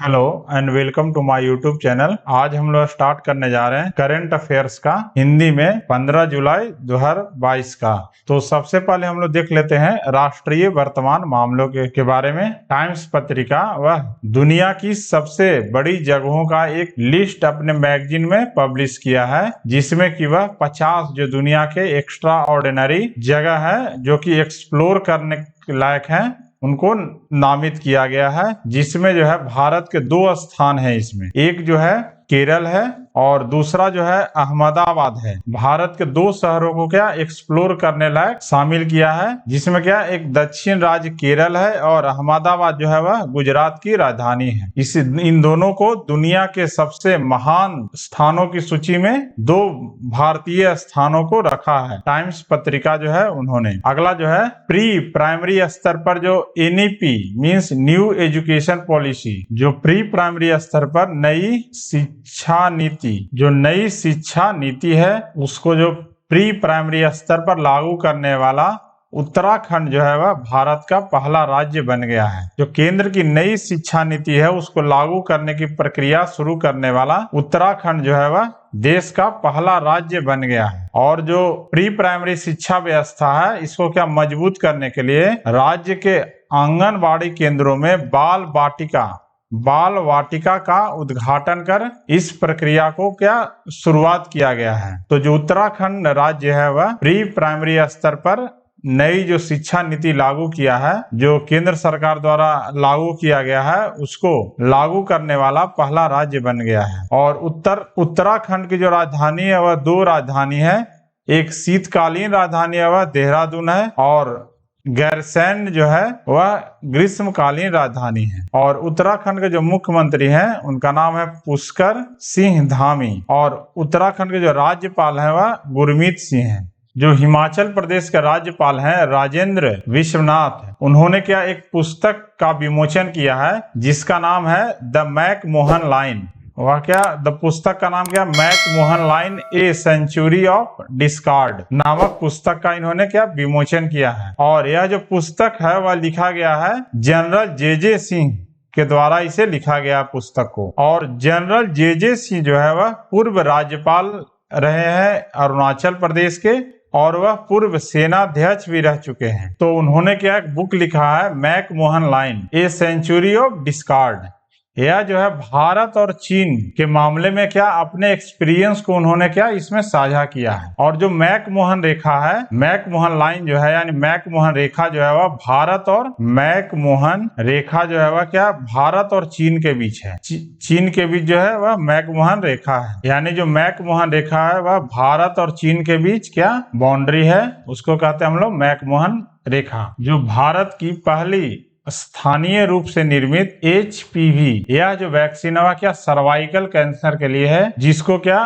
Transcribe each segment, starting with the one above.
Hello and welcome to my YouTube channel. आज हम लोग स्टार्ट करने जा रहे हैं करंट अफेयर्स का हिंदी में 15 जुलाई 2022 का। तो सबसे पहले हम लोग देख लेते हैं राष्ट्रीय वर्तमान मामलों के बारे में। टाइम्स पत्रिका वह दुनिया की सबसे बड़ी जगहों का एक लिस्ट अपने मैगजीन में पब्लिश किया है, जिसमें कि वह 50 जो दुनिया के एक्स्ट्रा ऑर्डिनरी जगह है जो कि एक्सप्लोर करने के लायक है उनको नामित किया गया है, जिसमें जो है भारत के 2 स्थान है। इसमें एक जो है केरल है और दूसरा जो है अहमदाबाद है। भारत के 2 शहरों को क्या एक्सप्लोर करने लायक शामिल किया है, जिसमें क्या एक दक्षिण राज्य केरल है और अहमदाबाद जो है वह गुजरात की राजधानी है। इन दोनों को दुनिया के सबसे महान स्थानों की सूची में 2 भारतीय स्थानों को रखा है टाइम्स पत्रिका जो है उन्होंने। अगला जो है प्री प्राइमरी स्तर पर जो NEP means new education policy, जो प्री प्राइमरी स्तर पर नई शिक्षा नीति है उसको जो प्री प्राइमरी स्तर पर लागू करने वाला उत्तराखंड जो है वह भारत का पहला राज्य बन गया है। जो केंद्र की नई शिक्षा नीति है उसको लागू करने की प्रक्रिया शुरू करने वाला उत्तराखंड जो है वह देश का पहला राज्य बन गया है। और जो प्री प्राइमरी शिक्षा व्यवस्था है इसको क्या मजबूत करने के लिए राज्य के आंगनबाड़ी केंद्रों में बाल वाटिका का उद्घाटन कर इस प्रक्रिया को क्या शुरुआत किया गया है। तो जो उत्तराखंड राज्य है वह प्री प्राइमरी स्तर पर नई जो शिक्षा नीति लागू किया है, जो केंद्र सरकार द्वारा लागू किया गया है, उसको लागू करने वाला पहला राज्य बन गया है। और उत्तराखंड की जो राजधानी है वह 2 राजधानी है। एक शीतकालीन राजधानी है वह देहरादून है और गैरसैंण जो है वह ग्रीष्मकालीन राजधानी है। और उत्तराखंड के जो मुख्यमंत्री हैं उनका नाम है पुष्कर सिंह धामी और उत्तराखंड के जो राज्यपाल है वह गुरमीत सिंह है। जो हिमाचल प्रदेश के राज्यपाल हैं राजेंद्र विश्वनाथ, उन्होंने क्या एक पुस्तक का विमोचन किया है जिसका नाम है द मैकमोहन लाइन। वह क्या पुस्तक का नाम क्या McMahon line a century of discord नामक पुस्तक का इन्होंने क्या विमोचन किया है। और यह जो पुस्तक है वह लिखा गया है जनरल JJ सिंह के द्वारा इसे लिखा गया पुस्तक को। और जनरल JJ सिंह जो है वह पूर्व राज्यपाल रहे हैं अरुणाचल प्रदेश के और वह पूर्व सेनाध्यक्ष भी रह चुके हैं। तो उन्होंने क्या एक बुक लिखा है McMahon line a century of discord. यह जो है भारत और चीन के मामले में क्या अपने एक्सपीरियंस को उन्होंने क्या इसमें साझा किया है। और जो मैकमोहन रेखा है, मैकमोहन लाइन जो है यानी मैकमोहन रेखा जो है वह भारत और मैकमोहन रेखा जो है वह क्या भारत और चीन के बीच है। चीन के बीच जो है वह मैकमोहन रेखा है, यानी जो मैकमोहन रेखा है वह भारत और चीन के बीच क्या बाउंड्री है, उसको कहते हैं हम लोग मैकमोहन रेखा। जो भारत की पहली स्थानीय रूप से निर्मित HPV यह जो वैक्सीन है क्या सर्वाइकल कैंसर के लिए है, जिसको क्या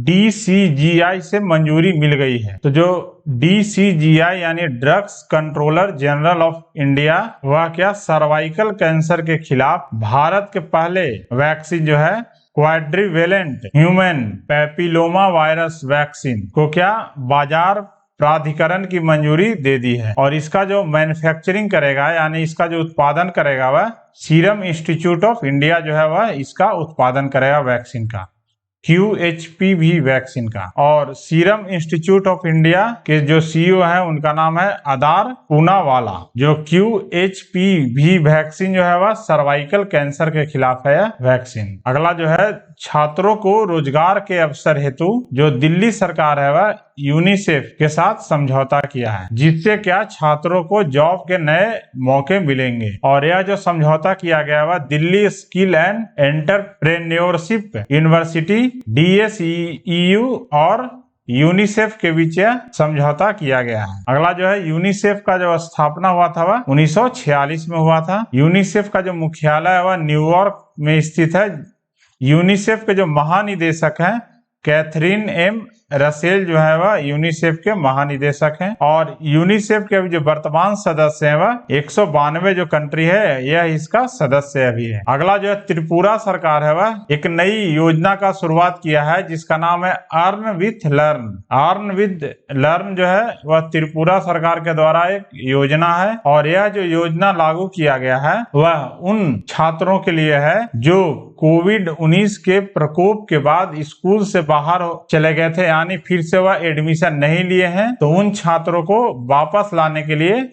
DCGI से मंजूरी मिल गई है। तो जो DCGI यानी drugs controller general of India वह क्या सर्वाइकल कैंसर के खिलाफ भारत के पहले वैक्सीन जो है quadrivalent human papilloma virus vaccine को क्या बाजार प्राधिकरण की मंजूरी दे दी है। और इसका जो मैन्युफैक्चरिंग करेगा यानी इसका जो उत्पादन करेगा वह सीरम इंस्टीट्यूट ऑफ इंडिया जो है वह इसका उत्पादन करेगा वैक्सीन का, QHPV वैक्सीन का। और सीरम इंस्टीट्यूट ऑफ इंडिया के जो CEO हैं उनका नाम है आदार पूनावाला। जो QHPV वैक्सीन जो है वह सर्वाइकल कैंसर के खिलाफ है वैक्सीन। अगला जो है छात्रों को रोजगार के अवसर हेतु जो दिल्ली सरकार है वह यूनिसेफ के साथ समझौता किया है, जिससे क्या छात्रों को जॉब के नए मौके मिलेंगे। और यह जो समझौता किया गया वह Delhi skill and entrepreneurship university DSEU और यूनिसेफ के बीच समझौता किया गया है। अगला जो है यूनिसेफ का जो स्थापना हुआ था वह 1946 में हुआ था। यूनिसेफ का जो मुख्यालय है वह न्यूयॉर्क में स्थित है। यूनिसेफ के जो महानिदेशक हैं कैथरीन M रसेल जो है वह यूनिसेफ के महानिदेशक हैं और यूनिसेफ के अभी जो वर्तमान सदस्य हैं वह 192 जो कंट्री है यह इसका सदस्य अभी है। अगला जो है त्रिपुरा सरकार है वह एक नई योजना का शुरुआत किया है जिसका नाम है earn with learn. Earn with learn जो है वह त्रिपुरा सरकार के द्वारा एक योजना है और यह जो योजना लागू किया गया है वह उन छात्रों के लिए है जो कोविड-19 के प्रकोप के बाद स्कूल से बाहर चले गए थे, यानी फिर से वह एडमिशन नहीं लिए हैं, तो उन छात्रों को वापस लाने के लिए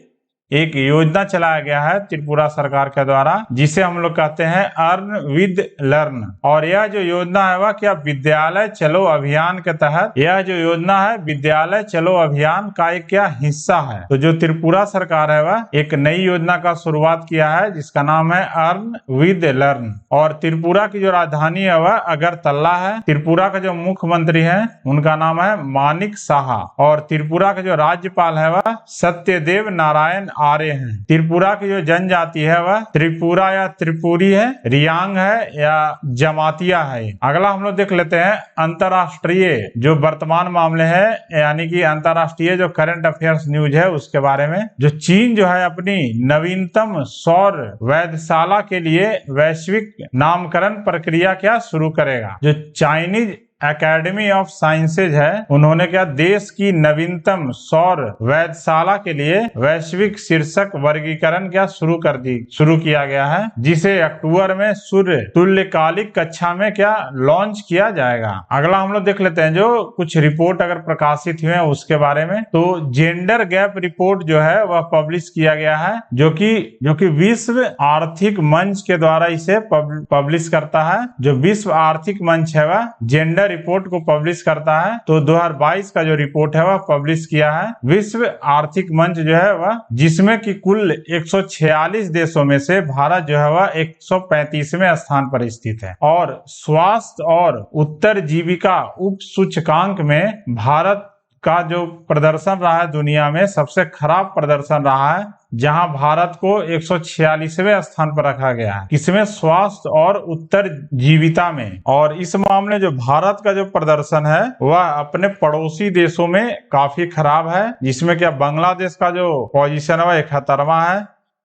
एक योजना चलाया गया है त्रिपुरा सरकार के द्वारा जिसे हम लोग कहते हैं अर्न विद लर्न। और यह जो योजना है वह क्या विद्यालय चलो अभियान के तहत, यह जो योजना है विद्यालय चलो अभियान का एक क्या हिस्सा है। तो जो त्रिपुरा सरकार है वह एक नई योजना का शुरुआत किया है जिसका नाम है अर्न विद लर्न। और त्रिपुरा की जो राजधानी है वह अगरतला है। त्रिपुरा का जो मुख्यमंत्री है उनका नाम है मानिक साहा और त्रिपुरा का जो राज्यपाल है वह सत्यदेव नारायण आर्य हैं। त्रिपुरा की जो जनजाति है वह त्रिपुरा या त्रिपुरी है, रियांग है या जमातिया है। अगला हम लोग देख लेते हैं अंतरराष्ट्रीय जो वर्तमान मामले है यानी कि अंतरराष्ट्रीय जो करंट अफेयर्स न्यूज है उसके बारे में। जो चीन जो है अपनी नवीनतम सौर वेधशाला के लिए वैश्विक नामकरण प्रक्रिया क्या शुरू करेगा। जो चाइनीज एकेडमी ऑफ साइंसेज है उन्होंने क्या देश की नवीनतम सौर वेधशाला के लिए वैश्विक शीर्षक वर्गीकरण क्या शुरू किया गया है जिसे अक्टूबर में सूर्य तुल्यकालिक कक्षा में क्या लॉन्च किया जाएगा। अगला हम लोग देख लेते हैं जो कुछ रिपोर्ट अगर प्रकाशित हुए हैं उसके बारे में। तो जेंडर गैप रिपोर्ट जो है वह पब्लिश किया गया है जो कि विश्व आर्थिक मंच के द्वारा इसे पब्लिश करता है। जो विश्व आर्थिक मंच है वह जेंडर रिपोर्ट को पब्लिश करता है। तो 2022 का जो रिपोर्ट है वह पब्लिश किया है विश्व आर्थिक मंच जो है वह, जिसमें कि कुल 146 देशों में से भारत जो है वह 135वें स्थान पर स्थित है। और स्वास्थ्य और उत्तरजीविका उप सूचकांक में भारत का जो प्रदर्शन रहा है दुनिया में सबसे खराब प्रदर्शन रहा है जहां भारत को 146वें स्थान पर रखा गया है, किसमें स्वास्थ्य और उत्तरजीविता में। और इस मामले जो भारत का जो प्रदर्शन है वह अपने पड़ोसी देशों में काफी खराब है जिसमें क्या बांग्लादेश का जो पोजीशन है वह 71वां है,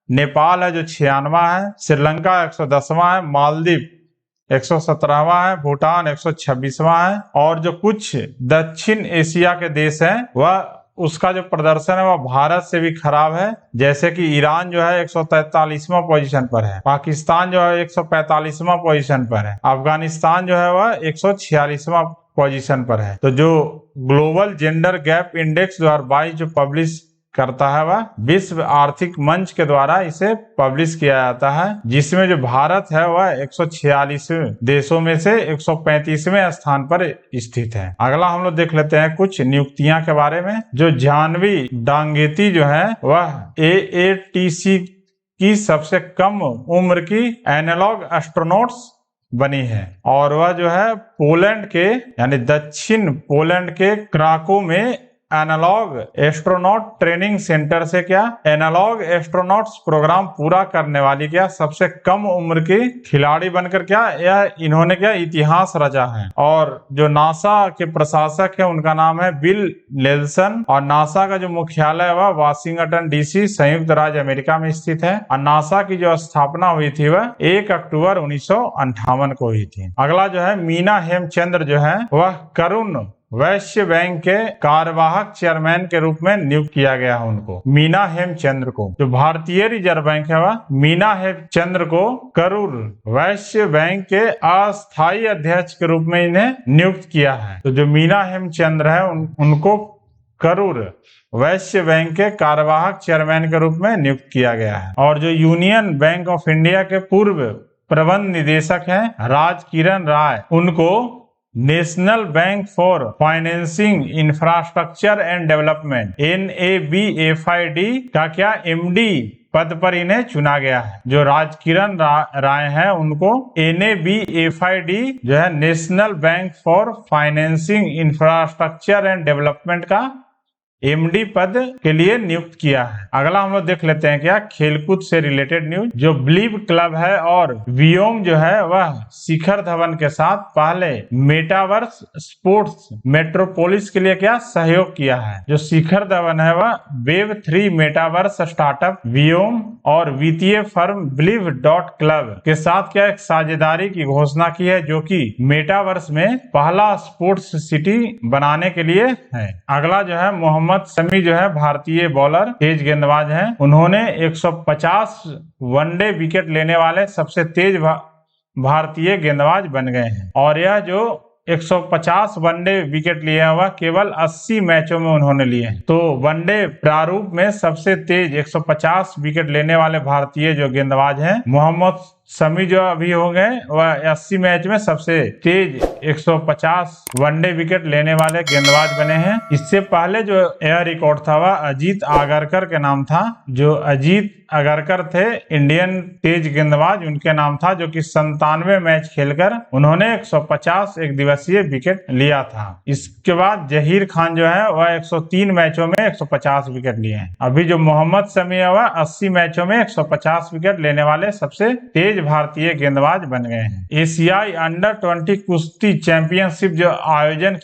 नेपाल है जो 96वां है, श्रीलंका 110वां है, मालदीव 117वां है, भूटान 126वां है। और जो कुछ दक्षिण एशिया के देश हैं वह उसका जो प्रदर्शन है वह भारत से भी खराब है, जैसे कि ईरान जो है 143वां पोजीशन पर है, पाकिस्तान जो है 145वां पोजीशन पर है, अफगानिस्तान जो है वह 146वां पोजीशन पर है। तो जो ग्लोबल जेंडर गैप इंडेक्स 2022 जो पब्लिश करता है वह विश्व आर्थिक मंच के द्वारा इसे पब्लिश किया जाता है जिसमें जो भारत है वह 146 देशों में से 135वें स्थान पर स्थित है। अगला हम लोग देख लेते हैं कुछ नियुक्तियां के बारे में। जो जानवी डांगेती जो है वह AATC की सबसे कम उम्र की एनालॉग एस्ट्रोनॉट्स बनी है और वह जो है पोलैंड के यानी दक्षिण पोलैंड के क्राको में एनालॉग एस्ट्रोनॉट ट्रेनिंग सेंटर से क्या एनालॉग एस्ट्रोनॉट्स प्रोग्राम पूरा करने वाली क्या सबसे कम उम्र की खिलाड़ी बनकर क्या यह इन्होंने क्या इतिहास रचा है। और जो नासा के प्रशासक है उनका नाम है बिल नेल्सन और नासा का जो मुख्यालय है वह वाशिंगटन DC संयुक्त राज्य अमेरिका में स्थित है। और नासा की जो स्थापना हुई थी वह 1 अक्टूबर 1958 को हुई थी। अगला जो है मीना हेमचंद्र जो है वह करुण वैश्य बैंक के कार्यवाहक चेयरमैन के रूप में नियुक्त किया गया है उनको, मीना हेमचंद्र को। जो भारतीय रिजर्व बैंक है वह मीना हेमचंद्र को करूर वैश्य बैंक के अस्थायी अध्यक्ष के रूप में इन्हें नियुक्त किया है। तो जो मीना हेमचंद्र है उनको करूर वैश्य बैंक के कार्यवाहक चेयरमैन के रूप में नियुक्त किया गया है। और जो यूनियन बैंक ऑफ इंडिया के पूर्व प्रबंध निदेशक हैं राज किरण राय, उनको national bank for financing infrastructure and development NABFID का क्या MD पद पर इन्हें चुना गया है। जो राजकिरण राय हैं उनको NABFID जो है national bank for financing infrastructure and development का एमडी पद के लिए नियुक्त किया है। अगला हम लोग देख लेते हैं क्या खेलकूद से रिलेटेड न्यूज। जो ब्लीव क्लब है और वियोम जो है वह शिखर धवन के साथ पहले मेटावर्स स्पोर्ट्स मेट्रोपोलिस के लिए क्या सहयोग किया है। जो शिखर धवन है वह वेब3 मेटावर्स स्टार्टअप वियोम और वित्तीय फर्म ब्लीव क्लब के साथ क्या एक साझेदारी की घोषणा की है, जो कि मेटावर्स में पहला स्पोर्ट्स सिटी बनाने के लिए है। अगला जो है मोहम्मद शमी जो है भारतीय बॉलर तेज गेंदबाज हैं। उन्होंने 150 वनडे विकेट लेने वाले सबसे तेज भारतीय गेंदबाज बन गए हैं। और यह जो 150 वनडे विकेट लिए हुआ केवल 80 मैचों में उन्होंने लिए हैं। तो वनडे प्रारूप में सबसे तेज 150 विकेट लेने वाले भारतीय जो गेंदबाज हैं मोहम्मद शमी जो अभी हो गए वह 80 मैच में सबसे तेज 150 वनडे विकेट लेने वाले गेंदबाज बने हैं। इससे पहले जो यह रिकॉर्ड था वह अजीत आगरकर के नाम था। जो अजीत आगरकर थे इंडियन तेज गेंदबाज, उनके नाम था, जो कि 97 मैच खेलकर उन्होंने 150 एक दिवसीय विकेट लिया था। इसके बाद जहीर खान जो है वह 103 मैचों में 150 विकेट लिए हैं। अभी जो मोहम्मद शमी है वह 80 मैचों में 150 विकेट लेने वाले सबसे तेज भारतीय गेंदबाज बन गए हैं। एशियाई अंडर 20 कुश्ती चैंपियनशिप जो आयोजन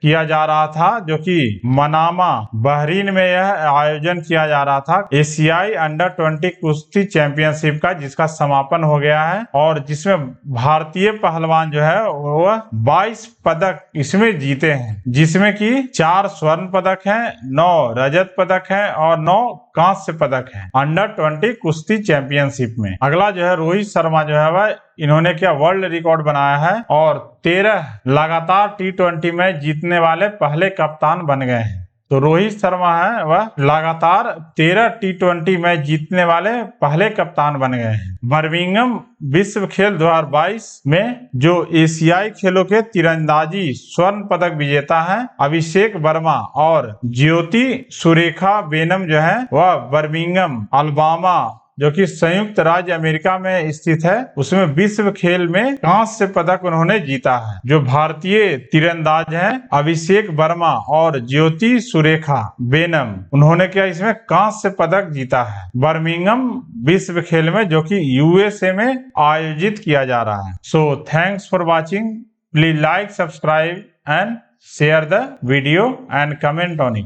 किया जा रहा था, जो कि मनामा बहरीन में यह आयोजन किया जा रहा था एशियाई अंडर 20 कुश्ती चैंपियनशिप का, जिसका समापन हो गया है और जिसमें भारतीय पहलवान जो है वह 22 पदक इसमें जीते हैं, जिसमें कि 4 स्वर्ण पदक हैं, 9 रजत पदक हैं और 9 कांस्य पदक हैं अंडर 20 कुश्ती चैंपियनशिप में। अगला जो है रोहित शर्मा जो है वह इन्होंने क्या वर्ल्ड रिकॉर्ड बनाया है और 13 लगातार T20 मैच जीतने वाले पहले कप्तान बन गए हैं। तो रोहित शर्मा है वह लगातार 13 T20 मैच जीतने वाले पहले कप्तान बन गए हैं। बर्मिंघम विश्व खेल 2022 में जो एशियाई खेलों के तीरंदाजी स्वर्ण पदक विजेता है अभिषेक वर्मा और ज्योति सुरेखा वेनम जो है वह बर्मिंघम अल्बामा जो कि संयुक्त राज्य अमेरिका में स्थित है उसमें विश्व खेल में कांस्य पदक उन्होंने जीता है। जो भारतीय तीरंदाज हैं अभिषेक वर्मा और ज्योति सुरेखा वेनम, उन्होंने क्या इसमें कांस्य पदक जीता है बर्मिंघम विश्व खेल में, जो कि यूएसए में आयोजित किया जा रहा है। So thanks for watching. Please like, subscribe and share the video and comment on it.